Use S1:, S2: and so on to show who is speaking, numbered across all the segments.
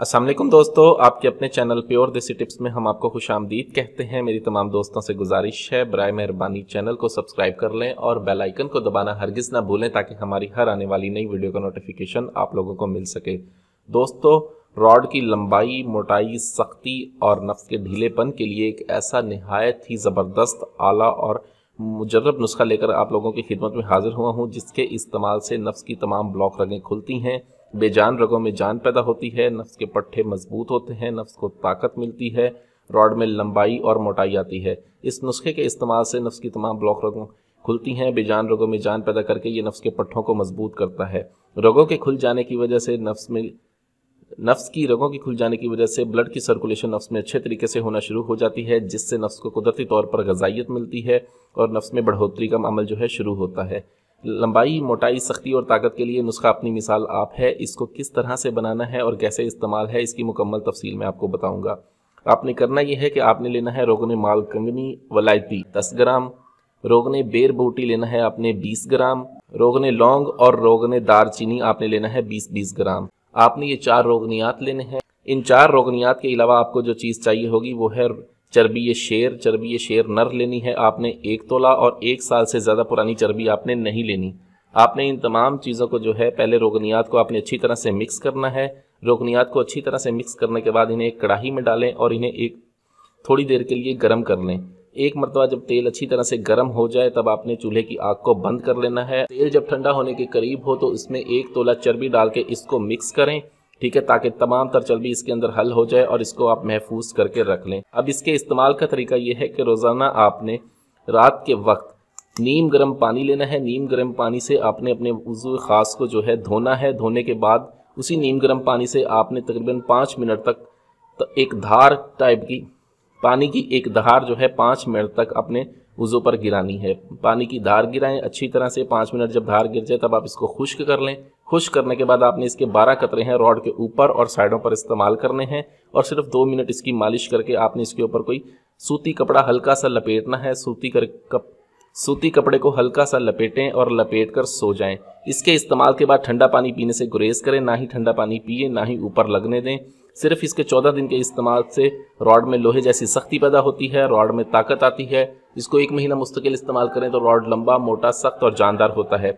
S1: अस्सलाम वालेकुम दोस्तों, आपके अपने चैनल प्योर देसी टिप्स में हम आपको खुशामदीद कहते हैं। मेरी तमाम दोस्तों से गुजारिश है, बराए मेहरबानी चैनल को सब्सक्राइब कर लें और बेल आइकन को दबाना हरगिज़ ना भूलें ताकि हमारी हर आने वाली नई वीडियो का नोटिफिकेशन आप लोगों को मिल सके। दोस्तों, रॉड की लंबाई, मोटाई, सख्ती और नफ्स के ढीलेपन के लिए एक ऐसा निहायत ही ज़बरदस्त आला और मुजर्रब नुस्खा लेकर आप लोगों की खिदमत में हाजिर हुआ हूँ, जिसके इस्तेमाल से नफ्स की तमाम ब्लॉक रगें खुलती हैं, बेजान रगों में जान पैदा होती है, नफ्स के पट्टे मजबूत होते हैं, नफ्स को ताकत मिलती है, रॉड में लंबाई और मोटाई आती है। इस नुस्खे के इस्तेमाल से नफ्स की तमाम ब्लॉक रगों खुलती हैं, बेजान रगों में जान पैदा करके ये नफ्स के पट्टों को मजबूत करता है। रगों के खुल जाने की वजह से नफ्स की रगों की खुल जाने की वजह से ब्लड की सर्कुलेशन नफ्स में अच्छे तरीके से होना शुरू हो जाती है, जिससे नफ्स को कुदरती तौर पर ग़िज़ाइयत मिलती है और नफ्स में बढ़ोतरी का अमल जो है शुरू होता है। लंबाई, मोटाई, सख्ती और ताकत के लिए नुस्खा अपनी मिसाल आप है। इसको किस तरह से बनाना है और कैसे इस्तेमाल है, इसकी मुकम्मल तफसील मैं आपको बताऊंगा। आपने करना यह है कि आपने लेना है रोगने माल कंगनी वलायती 10 ग्राम, रोगने बेर बूटी लेना है आपने 20 ग्राम, रोगने लौंग और रोगने दारचीनी आपने लेना है 20-20 ग्राम। आपने ये 4 रोगनियात लेने हैं। इन 4 रोगनियात के अलावा आपको जो चीज़ चाहिए होगी वो है चर्बी शेर नर लेनी है आपने 1 तोला, और 1 साल से ज़्यादा पुरानी चर्बी आपने नहीं लेनी। आपने इन तमाम चीज़ों को जो है पहले रोगनियात को आपने अच्छी तरह से मिक्स करना है। रोगनियात को अच्छी तरह से मिक्स करने के बाद इन्हें एक कढ़ाई में डालें और इन्हें एक थोड़ी देर के लिए गर्म कर लें। एक मरतबा जब तेल अच्छी तरह से गर्म हो जाए तब आपने चूल्हे की आग को बंद कर लेना है। तेल जब ठंडा होने के करीब हो तो इसमें 1 तोला चर्बी डाल के इसको मिक्स करें, ठीक है, ताकि तमाम तर चर्बी इसके अंदर हल हो जाए और इसको आप महफूज करके रख लें। अब इसके इस्तेमाल का तरीका यह है कि रोज़ाना आपने रात के वक्त नीम गर्म पानी लेना है। नीम गर्म पानी से आपने अपने वुज़ू ख़ास को जो है धोना है। धोने के बाद उसी नीम गर्म पानी से आपने तकरीबन 5 मिनट तक एक धार टाइप की पानी की एक धार जो है 5 मिनट तक अपने वुज़ू पर गिरानी है। पानी की धार गिराएं अच्छी तरह से। 5 मिनट जब धार गिर जाए तब आप इसको खुश्क कर लें। खुश्क करने के बाद आपने इसके 12 कतरे हैं रॉड के ऊपर और साइडों पर इस्तेमाल करने हैं, और सिर्फ 2 मिनट इसकी मालिश करके आपने इसके ऊपर कोई सूती कपड़ा हल्का सा लपेटना है। सूती कपड़े को हल्का सा लपेटें और लपेट कर सो जाएं। इसके इस्तेमाल के बाद ठंडा पानी पीने से गुरेज करें, ना ही ठंडा पानी पिए ना ही ऊपर लगने दें। सिर्फ इसके 14 दिन के इस्तेमाल से रॉड में लोहे जैसी सख्ती पैदा होती है, रॉड में ताकत आती है। इसको 1 महीना मुस्तकिल इस्तेमाल करें तो रॉड लंबा, मोटा, सख्त और जानदार होता है।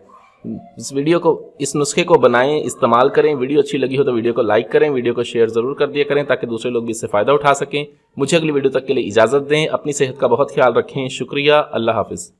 S1: इस नुस्खे को बनाएं, इस्तेमाल करें। वीडियो अच्छी लगी हो तो वीडियो को लाइक करें, वीडियो को शेयर ज़रूर कर दिया करें ताकि दूसरे लोग भी इससे फ़ायदा उठा सकें। मुझे अगली वीडियो तक के लिए इजाज़त दें। अपनी सेहत का बहुत ख्याल रखें। शुक्रिया। अल्लाह हाफिज़।